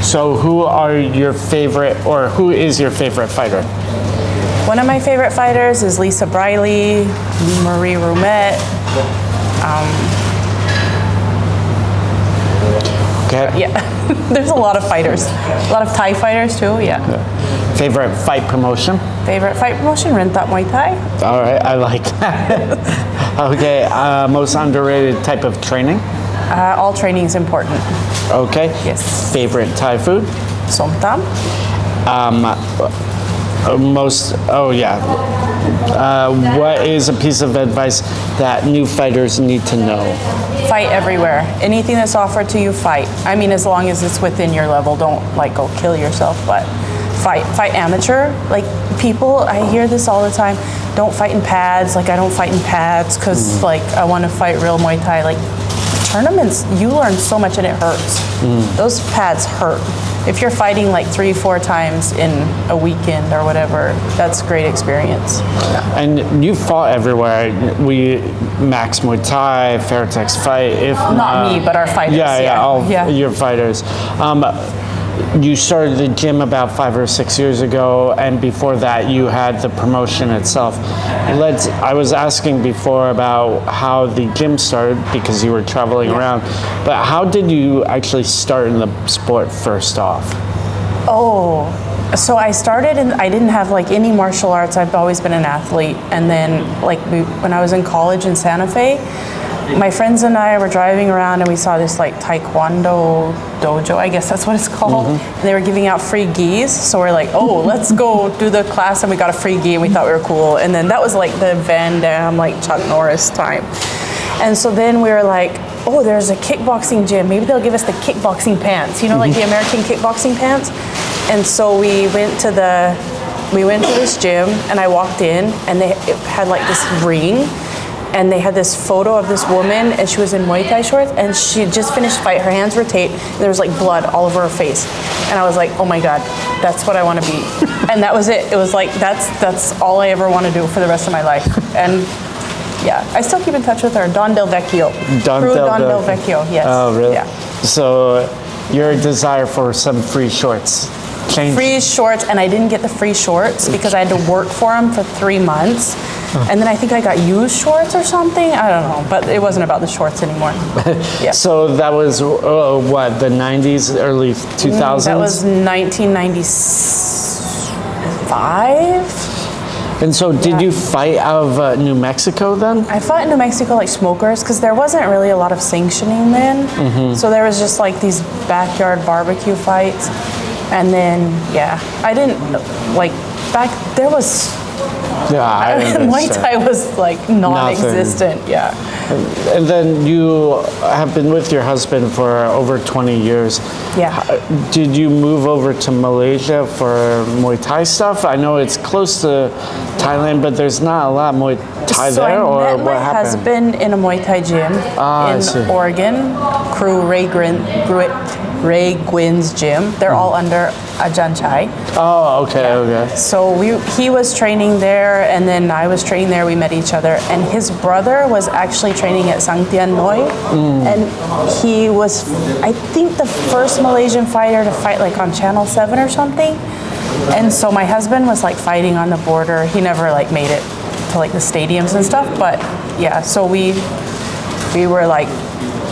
So who are your favorite, or who is your favorite fighter? One of my favorite fighters is Lisa Briley, Marie Rumette. Okay. Yeah, there's a lot of fighters. A lot of Thai fighters too, yeah. Favorite fight promotion? Favorite fight promotion, Rentap Muay Thai. All right, I like that. Okay, most underrated type of training? All training is important. Okay. Yes. Favorite Thai food? Som tam. What is a piece of advice that new fighters need to know? Fight everywhere. Anything that's offered to you, fight. I mean, as long as it's within your level, don't like go kill yourself, but fight amateur. Like people, I hear this all the time, don't fight in pads. Like I don't fight in pads because like I want to fight real Muay Thai. Like tournaments, you learn so much and it hurts. Those pads hurt. If you're fighting like 3-4 times in a weekend or whatever, that's a great experience. Yeah. And you fought everywhere. We Max Muay Thai, Fairtex Fight. If not me, but our fighters. Yeah, your fighters. You started the gym about 5 or 6 years ago, and before that, you had the promotion itself. I was asking before about how the gym started because you were traveling around, but how did you actually start in the sport first off? Oh, so I started and I didn't have like any martial arts. I've always been an athlete, and then like when I was in college in Santa Fe, my friends and I were driving around and we saw this like Taekwondo dojo, I guess that's what it's called. And they were giving out free gis. So we're like, oh, let's go do the class, and we got a free gi and we thought we were cool. And then that was like the Van Damme, like Chuck Norris time. And so then we were like, oh, there's a kickboxing gym. Maybe they'll give us the kickboxing pants, you know, like the American kickboxing pants. And so we went to this gym and I walked in and it had like this ring. And they had this photo of this woman, and she was in Muay Thai shorts, and she had just finished fight. Her hands were taped, and there was like blood all over her face. And I was like, oh my God, that's what I want to be. And that was it. It was like, that's all I ever want to do for the rest of my life. And yeah, I still keep in touch with her, Don Del Vecchio. Don Del Vecchio, yes. Oh, really? Yeah. So your desire for some free shorts changed? Free shorts, and I didn't get the free shorts because I had to work for them for 3 months. And then I think I got used shorts or something. I don't know, but it wasn't about the shorts anymore. Yeah. So that was what, the 90s, early 2000s? That was 1995. And so did you fight out of New Mexico then? I fought in New Mexico like smokers because there wasn't really a lot of sanctioning then. So there was just like these backyard barbecue fights. And then, yeah, I didn't, like, back, there was... Yeah, Muay Thai was like non-existent. Nothing. Yeah. And then you have been with your husband for over 20 years. Yeah. Did you move over to Malaysia for Muay Thai stuff? I know it's close to Thailand, but there's not a lot of Muay Thai there, or I met what my happened? husband in a Muay Thai gym in Oregon, Crew Ray Gwyn's gym. They're all under Ajahn Chai. Oh, okay, okay. So he was training there, and then I was training there. We met each other, and his brother was actually training at Sang Tian Noi, and he was, I think, the first Malaysian fighter to fight like on Channel 7 or something. And so my husband was like fighting on the border. He never like made it to like the stadiums and stuff, but yeah. So we were like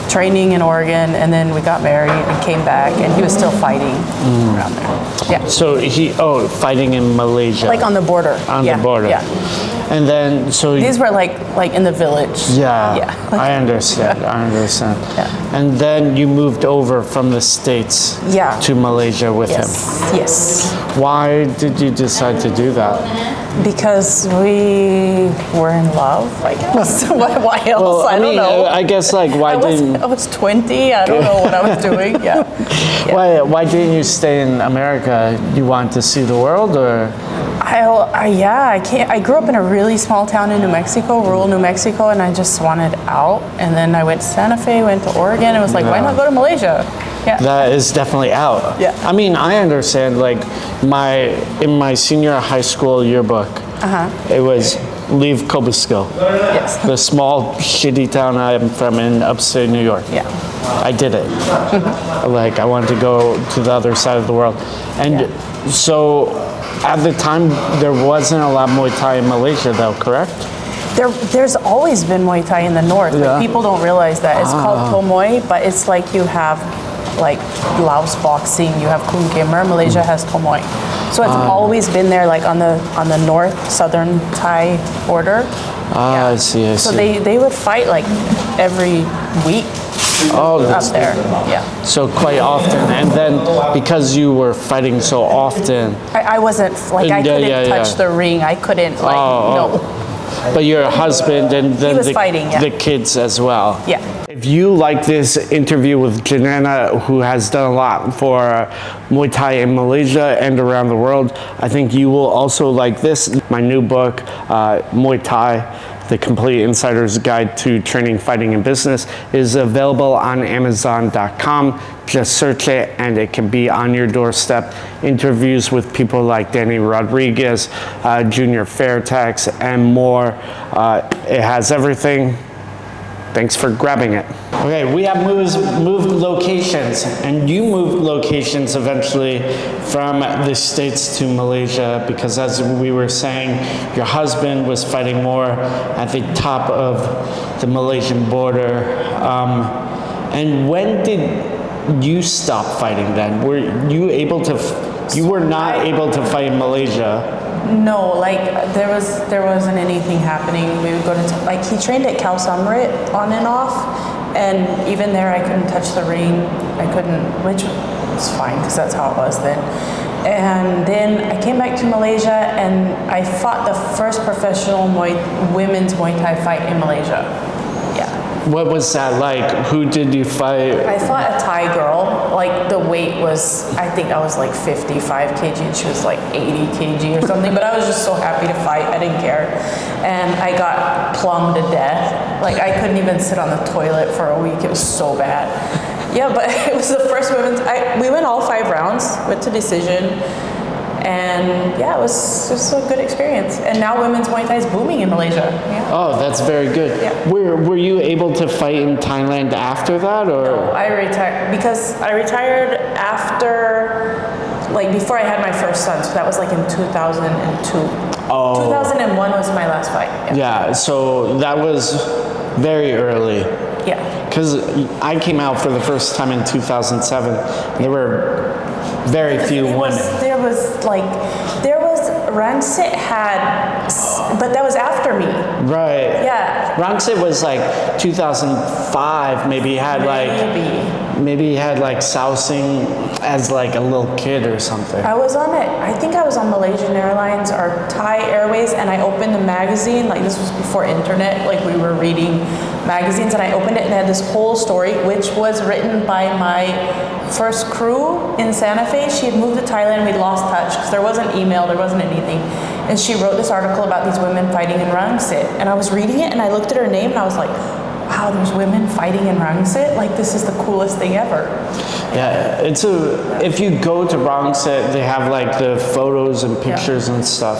training in Oregon, and then we got married and came back, and he was still fighting around there. Yeah. So fighting in Malaysia. Like on the border. On the border. Yeah. And then, so... These were like in the village. Yeah. Yeah. I understand. I understand. Yeah. And then you moved over from the States to Malaysia with him. Yes. Why did you decide to do that? Because we were in love, I guess. Why else? Well, I don't know. I guess like I was 20. I don't know what I was doing. Yeah. Why didn't you stay in America? You want to see the world, or? I grew up in a really small town in New Mexico, rural New Mexico, and I just wanted out. And then I went to Santa Fe, went to Oregon, and was like, why not go to Malaysia? Yeah. That is definitely out. Yeah. I mean, I understand. Like in my senior high school yearbook, it was leave Kobuskill, Yes. the small, shitty town I'm from in upstate New York. Yeah. I did it. Like, I wanted to go to the other side of the world. And so, at the time, there wasn't a lot of Muay Thai in Malaysia, though, correct? There's always been Muay Thai in the north. Yeah. Like, people don't realize that. It's called Tomoy, but it's like you have like Laos boxing, you have Kun Khmer, Malaysia has Tomoy. So it's always been there, like on the north, southern Thai border. I see, So they would fight like every week up there. Yeah. So quite often, and then because you were fighting so often. I wasn't, like, I couldn't touch the ring. I couldn't, like, no. But your husband and then was fighting, the kids as well. Yeah. If you like this interview with Jennana, who has done a lot for Muay Thai in Malaysia and around the world, I think you will also like this. My new book, Muay Thai, The Complete Insider's Guide to Training, Fighting, and Business, is available on Amazon.com. Just search it and it can be on your doorstep. Interviews with people like Danny Rodriguez, Junior Fairtax, and more. It has everything. Thanks for grabbing it. Okay, we have moved locations, and you moved locations eventually from the States to Malaysia because, as we were saying, your husband was fighting more at the top of the Malaysian border. And when did you stop fighting then? Were you able to, you were not able to fight in Malaysia? No, like there wasn't anything happening. We would go to, like, he trained at Khao Samrit on and off, and even there I couldn't touch the ring. I couldn't, which was fine because that's how it was then. And then I came back to Malaysia and I fought the first professional women's Muay Thai fight in Malaysia. Yeah. What was that like? Who did you fight? I fought a Thai girl. Like, the weight was, I think I was like 55 kg and she was like 80 kg or something, but I was just so happy to fight. I didn't care. And I got plumbed to death. Like, I couldn't even sit on the toilet for a week. It was so bad. Yeah, but it was the first women's, we went all 5 rounds, went to decision. And yeah, it was just a good experience. And now women's Muay Thai is booming in Malaysia. Yeah. Oh, that's very good. Yeah. Were you able to fight in Thailand after that, or? No, I retired because I retired after, like, before I had my first son. So that was like in 2002. Oh. 2001 was my last fight. Yeah, so that was very early. Yeah. Because I came out for the first time in 2007. And there were very few women. There was Rangsit had, but that was after me. Right. Yeah. Rangsit was like 2005. Maybe he had like sousing as like a little kid or something. I was on it. I think I was on Malaysian Airlines or Thai Airways, and I opened the magazine. Like, this was before internet. Like, we were reading magazines, and I opened it and it had this whole story, which was written by my first crew in Santa Fe. She had moved to Thailand. We'd lost touch because there wasn't email, there wasn't anything. And she wrote this article about these women fighting in Rangsit. And I was reading it and I looked at her name and I was like, wow, there's women fighting in Rangsit? Like, this is the coolest thing ever. Yeah, if you go to Rangsit, they have like the photos and pictures and stuff.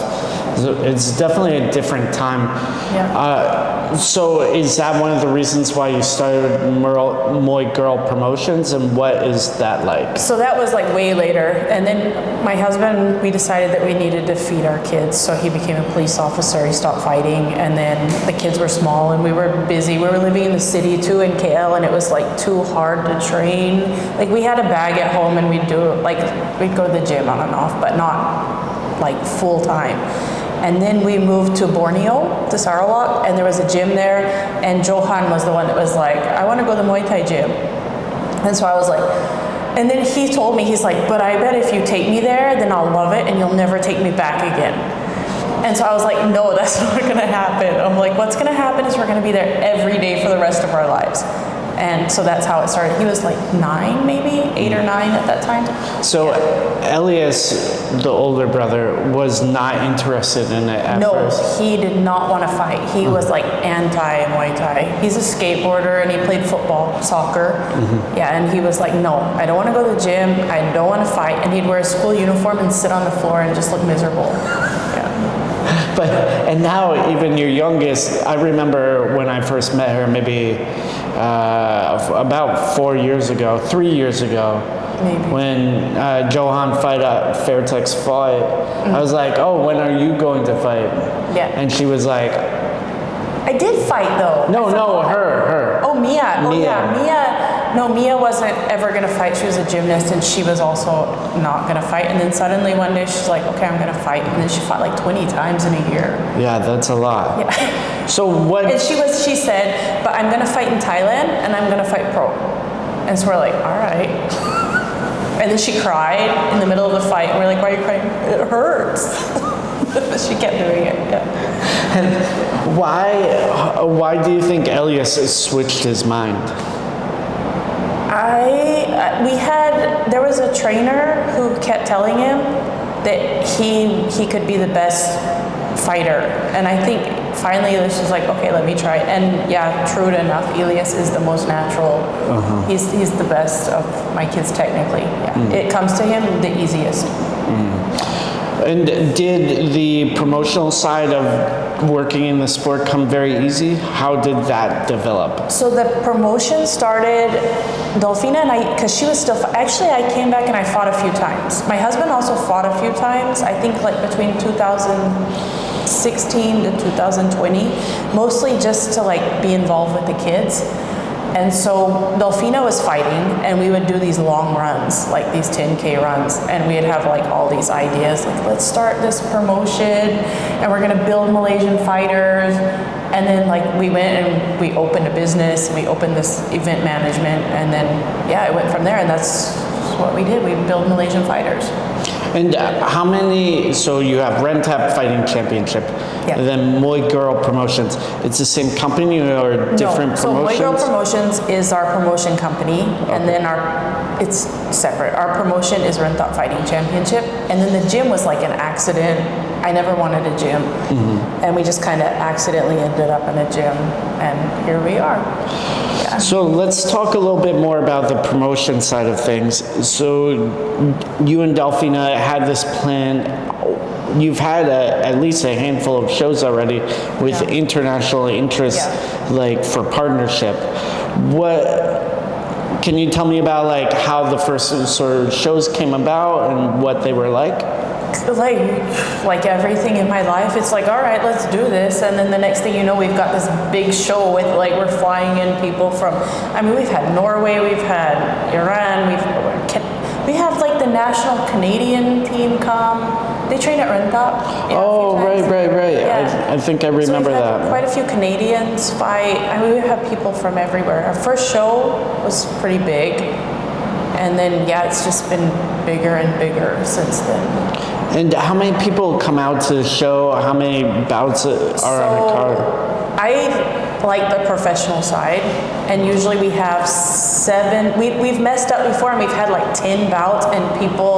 So it's definitely a different time. Yeah. So is that one of the reasons why you started Muay Girl Promotions, and what is that like? So that was like way later, and then my husband, we decided that we needed to feed our kids, so he became a police officer. He stopped fighting, and then the kids were small and we were busy. We were living in the city too, in KL, and it was like too hard to train. Like, we had a bag at home and we'd go to the gym on and off, but not like full time. And then we moved to Borneo, to Sarawak, and there was a gym there, and Johan was the one that was like, I want to go to the Muay Thai gym. And so I was like, and then he told me, he's like, but I bet if you take me there, then I'll love it and you'll never take me back again. And so I was like, no, that's not going to happen. I'm like, what's going to happen is we're going to be there every day for the rest of our lives. And so that's how it started. He was like 9, maybe 8 or 9 at that time. So Elias, the older brother, was not interested in it at first? No, he did not want to fight. He was like anti-Muay Thai. He's a skateboarder and he played football, soccer. Yeah, and he was like, no, I don't want to go to the gym. I don't want to fight. And he'd wear a school uniform and sit on the floor and just look miserable. Yeah. and now even your youngest, I remember when I first met her, maybe about 3 years ago, Maybe. when Johan Fairtex fought. I was like, oh, when are you going to fight? Yeah. And she was like, I did fight though. no, her. Oh, Mia. Oh, Mia. yeah. Mia wasn't ever going to fight. She was a gymnast and she was also not going to fight. And then suddenly one day she's like, okay, I'm going to fight. And then she fought like 20 times in a year. Yeah, that's a lot. Yeah. So what? And she said, but I'm going to fight in Thailand and I'm going to fight pro. And so we're like, all right. And then she cried in the middle of the fight. And we're like, why are you crying? It hurts. She kept doing it. Yeah. And why do you think Elias has switched his mind? There was a trainer who kept telling him that he could be the best fighter. And I think finally Elias was like, okay, let me try it. And yeah, true enough, Elias is the most natural. He's the best of my kids technically. Yeah. It comes to him the easiest. And did the promotional side of working in the sport come very easy? How did that develop? So the promotion started, Delfina and I, because she was still, actually I came back and I fought a few times. My husband also fought a few times, I think like between 2016 to 2020, mostly just to like be involved with the kids. And so Delfina was fighting and we would do these long runs, like these 10K runs. And we'd have like all these ideas, like let's start this promotion and we're gonna build Malaysian fighters. And then like we went and we opened a business, we opened this event management, and then yeah, it went from there, and that's what we did. We built Malaysian fighters. And how many, so you have Rentap Fighting Championship, Yeah. and then Muay Girl Promotions. It's the same company or different No. promotions? So Muay Girl Promotions is our promotion company, and then it's separate. Our promotion is Rentap Fighting Championship, and then the gym was like an accident. I never wanted a gym, and we just kind of accidentally ended up in a gym, and here we are. Yeah. So let's talk a little bit more about the promotion side of things. So you and Delfina had this plan. You've had at least a handful of shows already with international interest, like for partnership. Can you tell me about like how the first sort of shows came about and what they were like? Like everything in my life, it's like, all right, let's do this, and then the next thing you know, we've got this big show with like we're flying in people from. I mean, we've had Norway, we've had Iran, we have like the national Canadian team come. They train at Rentap. Oh, right. Yeah. I think I remember so that. Quite a few Canadians fight. I mean, we have people from everywhere. Our first show was pretty big, and then yeah, it's just been bigger and bigger since then. And how many people come out to the show? How many bouts are on a card? I like the professional side, and usually we have 7. We've messed up before, and we've had like 10 bouts, and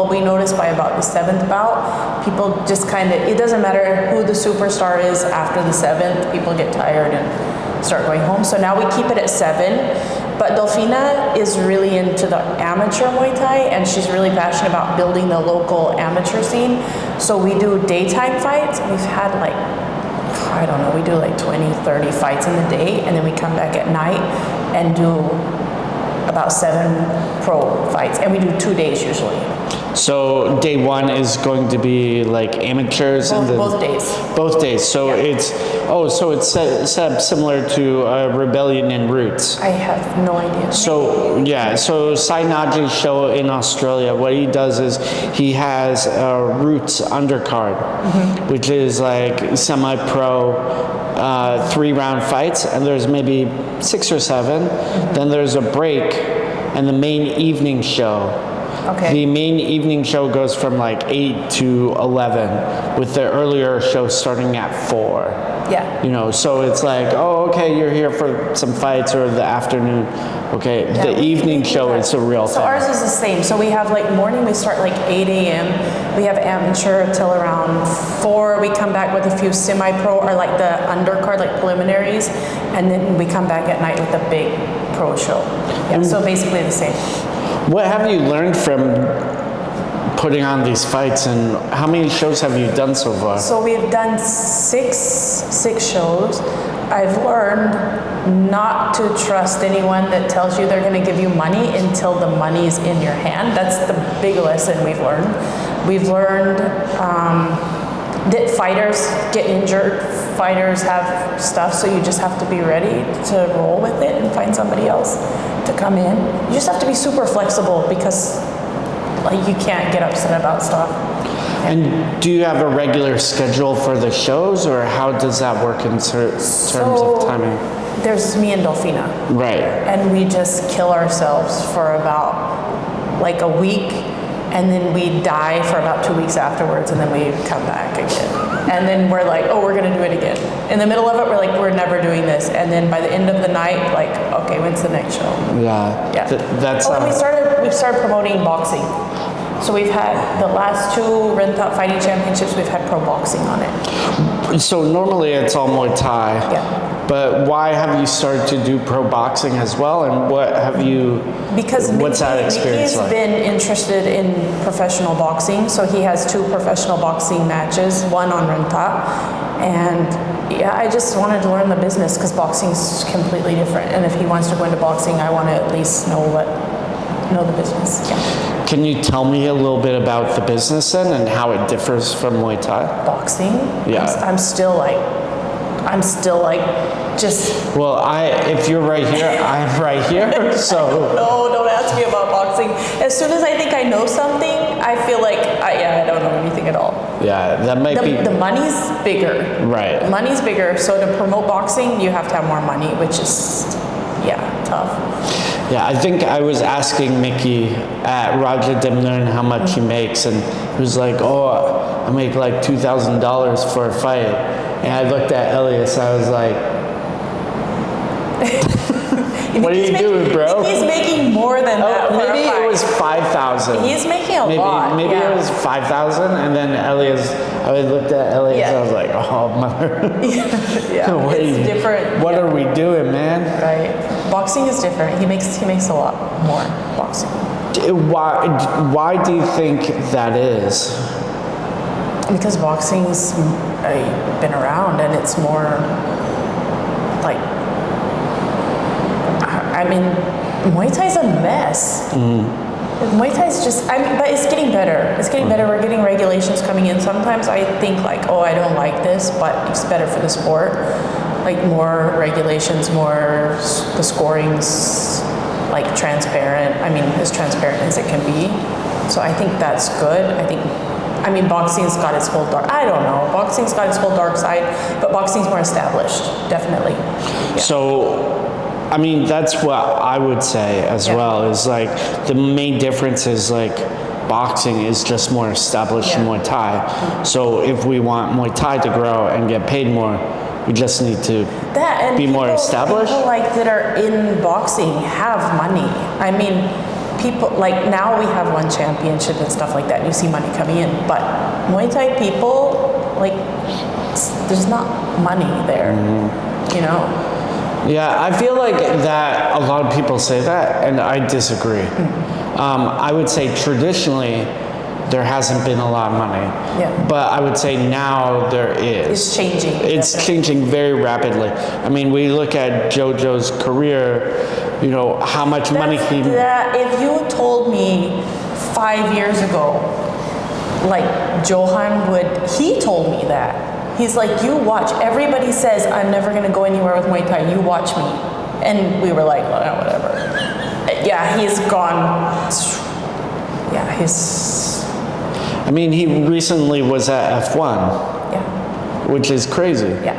we noticed by about the 7th bout, people just kind of, it doesn't matter who the superstar is after the 7th, people get tired and start going home. So now we keep it at 7. But Delfina is really into the amateur Muay Thai, and she's really passionate about building the local amateur scene. So we do daytime fights. We've had like, I don't know, we do like 20, 30 fights in the day, and then we come back at night and do about 7 pro fights, and we do 2 days usually. So day 1 is going to be like amateurs, both days. Both days. So it's set up similar to Rebellion and Roots. I have no idea. So yeah, so Sai Naji's show in Australia, what he does is he has Roots undercard, which is like semi-pro 3-round fights, and there's maybe 6 or 7. Then there's a break, and the main evening show. Okay. The main evening show goes from like 8 to 11, with the earlier show starting at 4. Yeah. You know, so it's like, oh, okay, you're here for some fights, or the afternoon. Okay, Yeah. the evening show is a real thing. So ours is the same. So we have like morning, we start like 8 a.m. We have amateur till around 4. We come back with a few semi-pro or like the undercard, like preliminaries, and then we come back at night with a big pro show. Yeah, so basically the same. What have you learned from putting on these fights, and how many shows have you done so far? So we've done six shows. I've learned not to trust anyone that tells you they're going to give you money until the money's in your hand. That's the big lesson we've learned. We've learned that fighters get injured, fighters have stuff, so you just have to be ready to roll with it and find somebody else to come in. You just have to be super flexible because like you can't get upset about stuff. And do you have a regular schedule for the shows, or how does that work in terms of timing? There's me and Delfina. Right. And we just kill ourselves for about like a week, and then we die for about 2 weeks afterwards, and then we come back again. And then we're like, oh, we're gonna do it again. In the middle of it, we're like, we're never doing this. And then by the end of the night, like, okay, when's the next show? Yeah. Yeah. That's. And we've started promoting boxing. So we've had the last 2 Rentap fighting championships, we've had pro boxing on it. So normally it's all Muay Thai. Yeah. But why have you started to do pro boxing as well, and what have you? Because what's that experience like? He's been interested in professional boxing, so he has 2 professional boxing matches, one on Rentap, and yeah, I just wanted to learn the business because boxing is completely different. And if he wants to go into boxing, I want to at least know the business. Yeah. Can you tell me a little bit about the business then and how it differs from Muay Thai? Boxing? Yeah. I'm still like just. Well, if you're right here, I'm right here. So. No, don't ask me about boxing. As soon as I think I know something, I feel like I don't know anything at all. Yeah, that might be. The money's bigger. Right. Money's bigger. So to promote boxing, you have to have more money, which is tough. Yeah, I think I was asking Mickey at Raja Dimnern how much he makes, and he was like, oh, I make like $2,000 for a fight. And I looked at Elias, I was like, what are you doing, bro? He's making more than that. Maybe it was 5,000. He's making a lot. Maybe it was 5,000, and then Elias, I looked at Elias, I was like, oh, mother. Yeah, it's different. What are we doing, man? Right. Boxing is different. He makes a lot more boxing. Why do you think that is? Because boxing's been around, and it's more like, I mean, Muay Thai's a mess. Muay Thai's just, but it's getting better. It's getting better. We're getting regulations coming in. Sometimes I think like, oh, I don't like this, but it's better for the sport. Like more regulations, more the scoring's like transparent. I mean, as transparent as it can be. So I think that's good. I mean, boxing's got its whole I don't know. Boxing's got its whole dark side, but boxing's more established, definitely. Yeah. So, I mean, that's what I would say as well, is like the main difference is like boxing is just more established than Muay Thai. So if we want Muay Thai to grow and get paid more, we just need to be more established. People like that are in boxing have money. I mean, people like now we have one championship and stuff like that. And you see money coming in, but Muay Thai people like there's not money there, you know. Yeah, I feel like that a lot of people say that, and I disagree. I would say traditionally there hasn't been a lot of money, but I would say now there is. It's changing. It's changing very rapidly. I mean, we look at JoJo's career, you know, how much money he... If you told me 5 years ago, like Johan he told me that. He's like, you watch. Everybody says, I'm never going to go anywhere with Muay Thai. You watch me. And we were like, well, whatever. Yeah, he's gone. Yeah, he's... I mean, he recently was at F1. Yeah. Which is crazy. Yeah.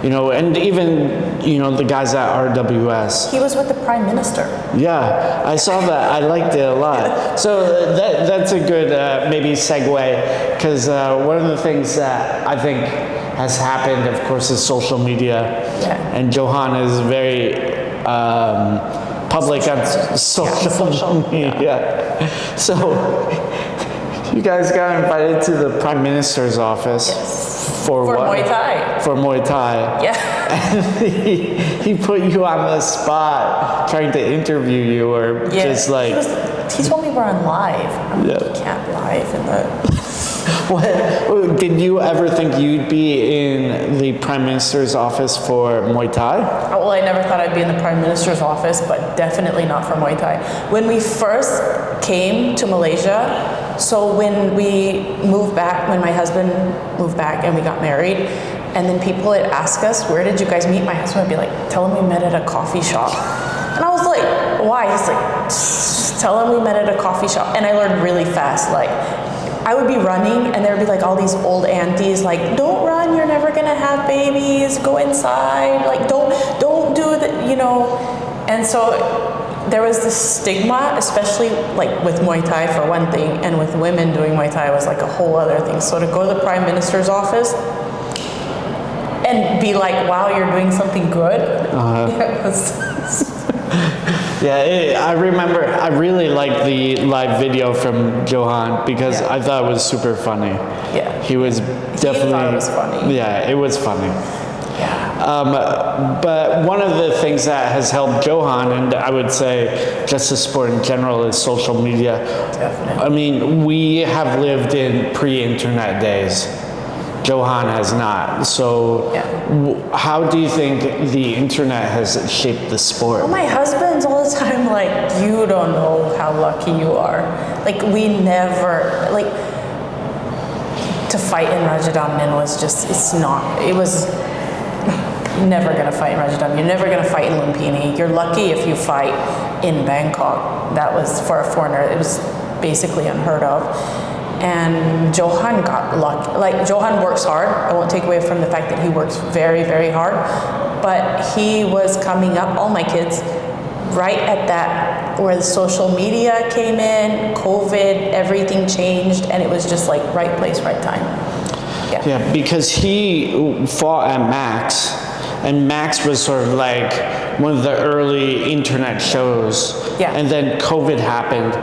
You know, and even, you know, the guys at RWS. He was with the Prime Minister. Yeah, I saw that. I liked it a lot. So that's a good maybe segue, because one of the things that I think has happened, of course, is social media. Yeah. And Johan is very public on social media. Yeah. So you guys got invited to the Prime Minister's office. Yes. For what? Muay Thai. For Muay Thai. Yeah. And he put you on the spot trying to interview you, or just like... he told me we're on live. I'm like, you can't live in the... What, did you ever think you'd be in the Prime Minister's office for Muay Thai? Well, I never thought I'd be in the Prime Minister's office, but definitely not for Muay Thai. When we first came to Malaysia, so when we moved back, when my husband moved back and we got married, and then people would ask us, where did you guys meet? My husband would be like, tell him we met at a coffee shop. And I was like, why? He's like, tell him we met at a coffee shop. And I learned really fast, like, I would be running and there'd be like all these old aunties like, don't run, you're never gonna have babies, go inside, like don't do the, you know. And so there was this stigma, especially like with Muay Thai for one thing, and with women doing Muay Thai was like a whole other thing. So to go to the Prime Minister's office and be like, wow, you're doing something good. It was Yeah, I remember, I really liked the live video from Johan because I thought it was super funny. Yeah. He was definitely... He thought it was funny. Yeah, it was funny. Yeah. But one of the things that has helped Johan, and I would say just the sport in general, is social media. Definitely. I mean, we have lived in pre-internet days. Johan has not. So how do you think the internet has shaped the sport? Well, my husband's all the time like, you don't know how lucky you are. Like, we never, like, to fight in Rajadamnern was just, it was never gonna fight in Rajadamnern. You're never gonna fight in Lumpini. You're lucky if you fight in Bangkok. That was, for a foreigner, it was basically unheard of. And Johan got lucky. Like, Johan works hard. I won't take away from the fact that he works very, very hard. But he was coming up, all my kids, right at that, where the social media came in, COVID, everything changed, and it was just like right place, right time. Yeah, because he fought at Max, and Max was sort of like one of the early internet shows. Yeah. And then COVID happened.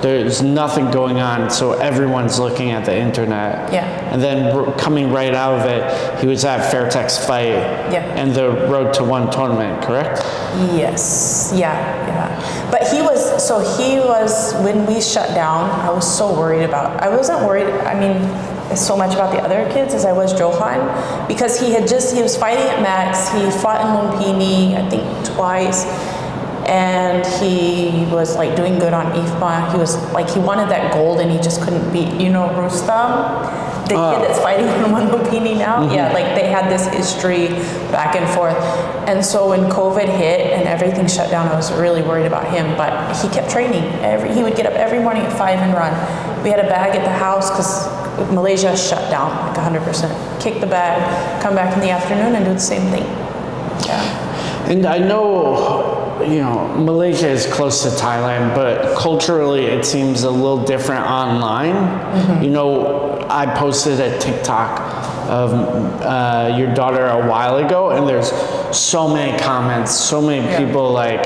There's nothing going on, so everyone's looking at the internet. Yeah. And then coming right out of it, he was at Fairtex Fight and the Road to One tournament, correct? Yes. Yeah. But he was, when we shut down, I was so worried about, I wasn't worried, I mean, so much about the other kids as I was Johan, because he was fighting at Max, he fought in Lumpini, I think twice. And he was like doing good on IFMA. He was like, he wanted that gold and he just couldn't beat, you know, Rustam, the kid that's fighting in Lumpini now. Yeah, like they had this history back and forth. And so when COVID hit and everything shut down, I was really worried about him, but he kept training. He would get up every morning at 5 and run. We had a bag at the house because Malaysia shut down like 100%. Kick the bag, come back in the afternoon and do the same thing. Yeah. And I know, you know, Malaysia is close to Thailand, but culturally it seems a little different online. You know, I posted a TikTok of your daughter a while ago, and there's so many comments, so many people like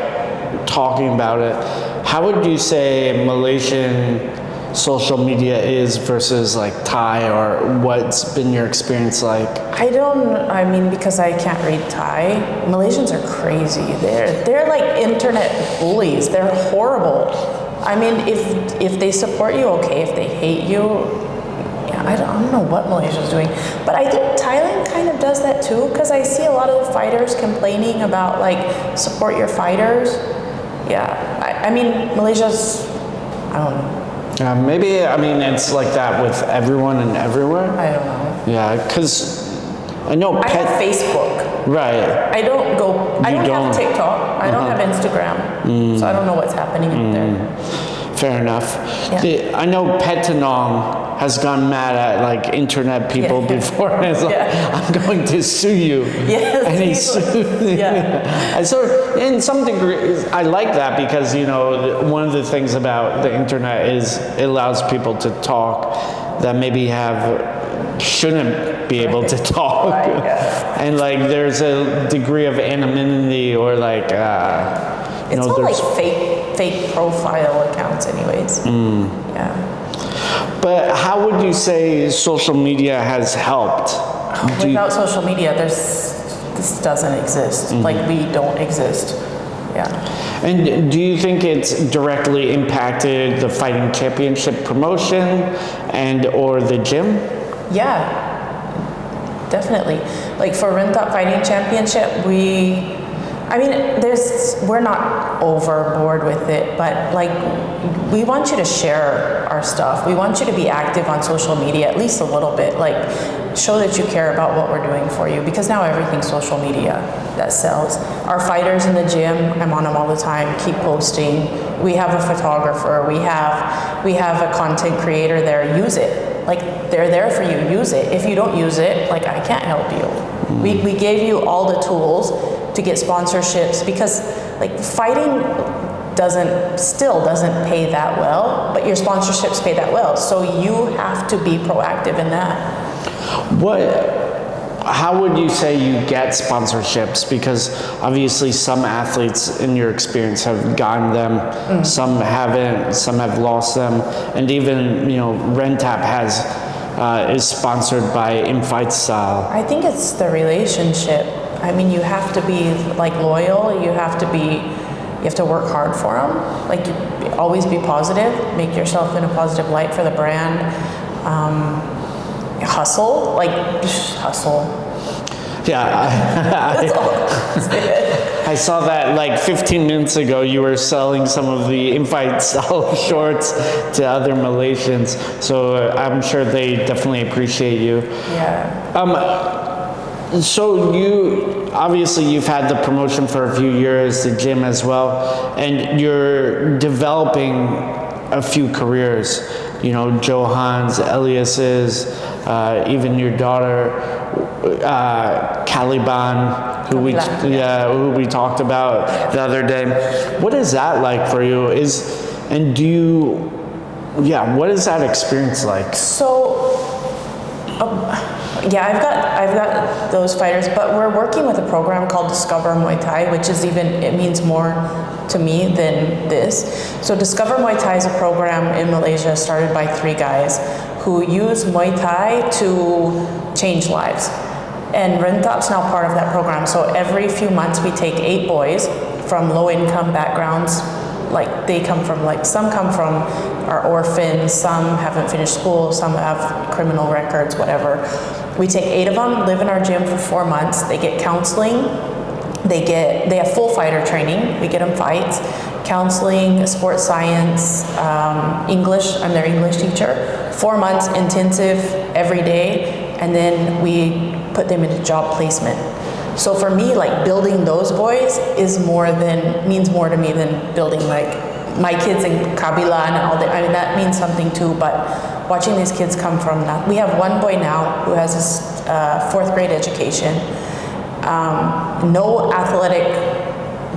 talking about it. How would you say Malaysian social media is versus like Thai, or what's been your experience like? I mean, because I can't read Thai, Malaysians are crazy. They're like internet bullies. They're horrible. I mean, if they support you, okay. If they hate you, yeah, I don't know what Malaysia's doing. But I think Thailand kind of does that too, because I see a lot of the fighters complaining about like, support your fighters. Yeah, I mean, Malaysia's, I don't know. Maybe, I mean, it's like that with everyone and everywhere. I don't know. Yeah, because I know I have Facebook. Right. I don't have TikTok. I don't have Instagram. So I don't know what's happening there. Fair enough. Yeah. I know Petanong has gone mad at like internet people before, and it's like, I'm going to sue you. Yes. And he sued. And so in some degree, I like that because, you know, one of the things about the internet is it allows people to talk that maybe shouldn't be able to talk. And like there's a degree of anonymity or like, it's all like fake profile accounts anyways. Yeah. But how would you say social media has helped? Without social media, this doesn't exist. Like, we don't exist. Yeah. And do you think it's directly impacted the fighting championship promotion and or the gym? Yeah, definitely. Like for Rentap Fighting Championship, we're not overboard with it, but like we want you to share our stuff. We want you to be active on social media, at least a little bit. Like show that you care about what we're doing for you, because now everything's social media that sells. Our fighters in the gym, I'm on them all the time, keep posting. We have a photographer, we have a content creator there. Use it. Like they're there for you. Use it. If you don't use it, like I can't help you. We gave you all the tools to get sponsorships, because like fighting still doesn't pay that well, but your sponsorships pay that well. So you have to be proactive in that. How would you say you get sponsorships? Because obviously some athletes in your experience have gotten them, some haven't, some have lost them, and even, Rentap is sponsored by In-Fight Style. I think it's the relationship. I mean, you have to be like loyal, you have to work hard for them. Like always be positive, make yourself in a positive light for the brand. Hustle. Yeah, I saw that like 15 minutes ago. You were selling some of the In-Fight Style shorts to other Malaysians, so I'm sure they definitely appreciate you. Yeah. So you've had the promotion for a few years, the gym as well, and you're developing a few careers. Johan's, Elias's, even your daughter, Caliban, who we talked about the other day. What is that like for you? What is that experience like? So, I've got those fighters, but we're working with a program called Discover Muay Thai, which it means more to me than this. So Discover Muay Thai is a program in Malaysia started by 3 guys who use Muay Thai to change lives. And Rentap's now part of that program. So every few months we take 8 boys from low-income backgrounds. Like some come from are orphans, some haven't finished school, some have criminal records, whatever. We take 8 of them, live in our gym for 4 months. They get counseling. They have full fighter training. We get them fights, counseling, sports science, English. I'm their English teacher. 4 months intensive every day, and then we put them into job placement. So for me, like building those boys means more to me than building like my kids in Kabilan and all that. I mean, that means something too, but watching these kids come from that. We have one boy now who has his 4th grade education, no athletic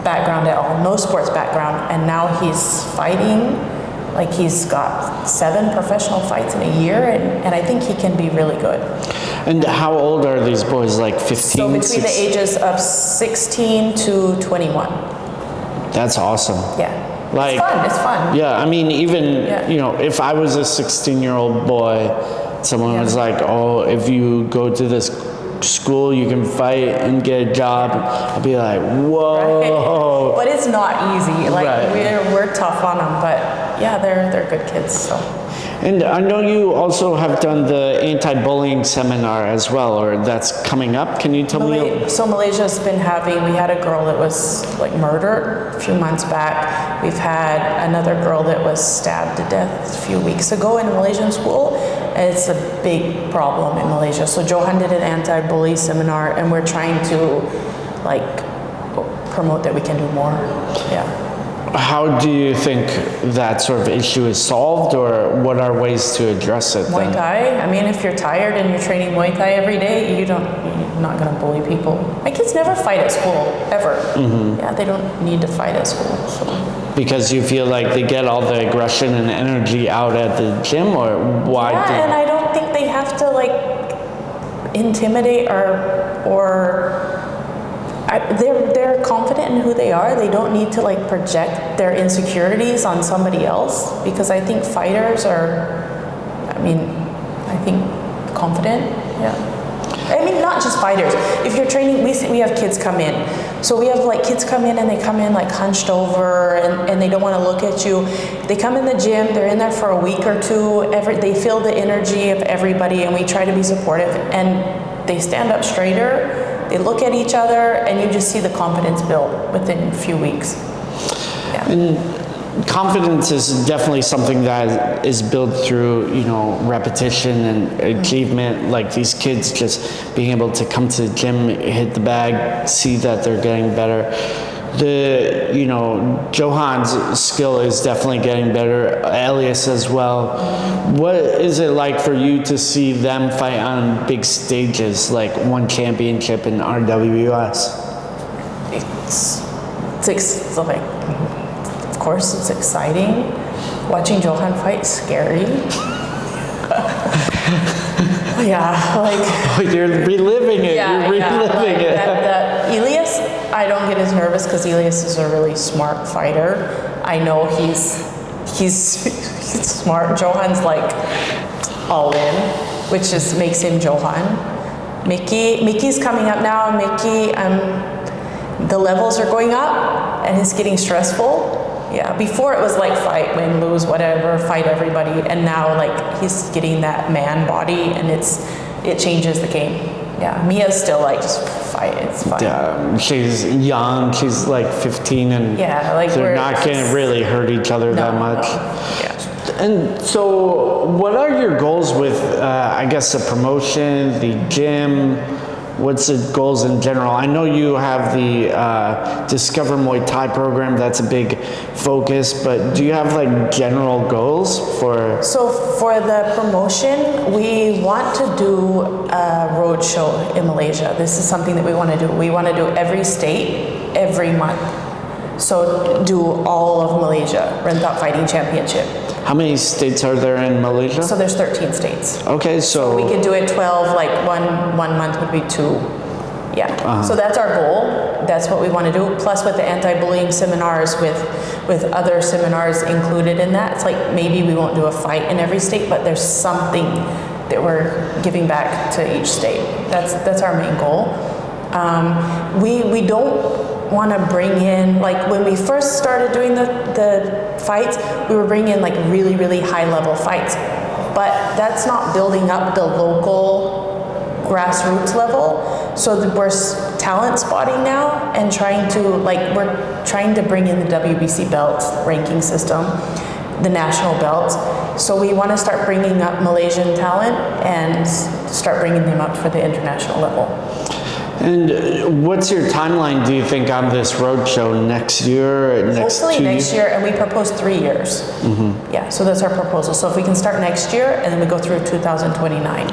background at all, no sports background, and now he's fighting. Like he's got 7 professional fights in a year, and I think he can be really good. And how old are these boys? Like 15? So between the ages of 16 to 21. That's awesome. Yeah. Like, it's fun. Yeah, I mean, even, if I was a 16-year-old boy, someone was like, oh, if you go to this school, you can fight and get a job. I'd be like, whoa. Right. But it's not easy. Like, we're tough on them, but yeah, they're good kids, so. And I know you also have done the anti-bullying seminar as well, or that's coming up. Can you tell me? So Malaysia's been we had a girl that was like murdered a few months back. We've had another girl that was stabbed to death a few weeks ago in a Malaysian school. And it's a big problem in Malaysia. So Johan did an anti-bully seminar, and we're trying to like promote that we can do more. Yeah. How do you think that sort of issue is solved, or what are ways to address it? Muay Thai. I mean, if you're tired and you're training Muay Thai every day, you're not going to bully people. My kids never fight at school, ever. Mm-hmm. Yeah, they don't need to fight at school. So. Because you feel like they get all the aggression and energy out at the gym, or why? Yeah, and I don't think they have to like intimidate or they're confident in who they are. They don't need to like project their insecurities on somebody else, because I think fighters are, I think confident. Yeah. I mean, not just fighters. If you're training, we have kids come in. So we have like kids come in and they come in like hunched over and they don't want to look at you. They come in the gym, they're in there for a week or two, they feel the energy of everybody and we try to be supportive and they stand up straighter, they look at each other and you just see the confidence build within a few weeks. Yeah. And confidence is definitely something that is built through, you know, repetition and achievement. Like these kids just being able to come to the gym, hit the bag, see that they're getting better. You know, Johann's skill is definitely getting better. Elias as well. What is it like for you to see them fight on big stages, like one championship in RWS? It's like, of course, it's exciting. Watching Johan fight is scary. Yeah, like. Oh, you're reliving it. Yeah, you're reliving it. Elias, I don't get as nervous because Elias is a really smart fighter. I know he's smart. Johann's like all in, which just makes him Johan. Mickey's coming up now. Mickey, the levels are going up and it's getting stressful. Yeah, before it was like fight, win, lose, whatever, fight everybody, and now like he's getting that man body, and it changes the game. Yeah, Mia's still like just fight, it's fine. Yeah, she's young. She's like 15, and yeah, like they're not going to really hurt each other that much. No. Yeah. And so, what are your goals with, I guess, the promotion, the gym? What's the goals in general? I know you have the Discover Muay Thai program. That's a big focus, but do you have like general goals for? So for the promotion, we want to do a road show in Malaysia. This is something that we want to do. We want to do every state, every month. So do all of Malaysia, Rentap Fighting Championship. How many states are there in Malaysia? So there's 13 states. Okay, so we could do it 12, like one month would be 2. Yeah, So that's our goal. That's what we want to do. Plus with the anti-bullying seminars, with other seminars included in that, it's like maybe we won't do a fight in every state, but there's something that we're giving back to each state. That's our main goal. We don't want to bring in, like when we first started doing the fights, we were bringing in like really, really high level fights, but that's not building up the local grassroots level. So we're talent spotting now and we're trying to bring in the WBC belt ranking system, the national belts. So we want to start bringing up Malaysian talent and start bringing them up for the international level. And what's your timeline, do you think, on this road show next year? Hopefully next year, and we propose 3 years. Mm-hmm. Yeah, so that's our proposal. So if we can start next year, and then we go through 2029.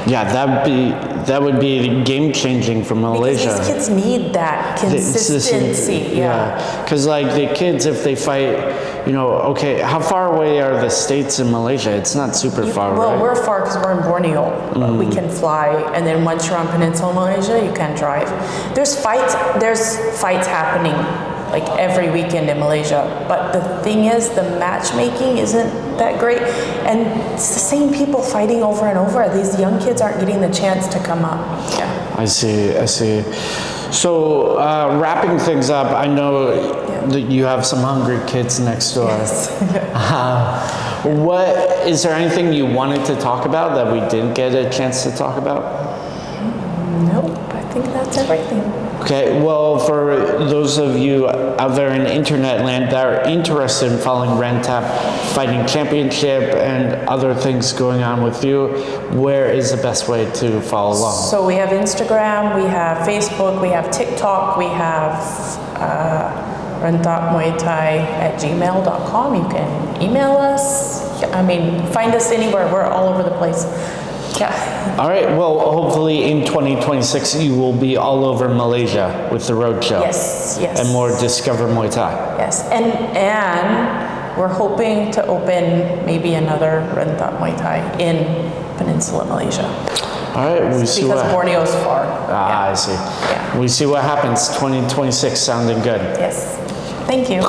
Yeah, that would be game changing for Malaysia. Because these kids need that consistency. Yeah, because like the kids, if they fight, you know, okay, how far away are the states in Malaysia? It's not super far, well, right? we're far because we're in Borneo. But we can fly, and then once you're on Peninsula Malaysia, you can drive. There's fights happening like every weekend in Malaysia. But the thing is, the matchmaking isn't that great. And it's the same people fighting over and over. These young kids aren't getting the chance to come up. Yeah. I see. So wrapping things up, I know that you have some hungry kids next door. Yes. Is there anything you wanted to talk about that we didn't get a chance to talk about? Nope, I think that's everything. Okay, well, for those of you out there in internet land that are interested in following Rentap Fighting Championship and other things going on with you, where is the best way to follow along? So we have Instagram, we have Facebook, we have TikTok, we have rentapmuaythai@gmail.com. You can email us. I mean, find us anywhere. We're all over the place. Yeah. All right. Well, hopefully in 2026 you will be all over Malaysia with the roadshow. Yes. And more Discover Muay Thai. Yes. And we're hoping to open maybe another Rentap Muay Thai in Peninsula Malaysia. All right. We see because Borneo's far. I see. Yeah. We see what happens. 2026 sounding good. Yes. Thank you.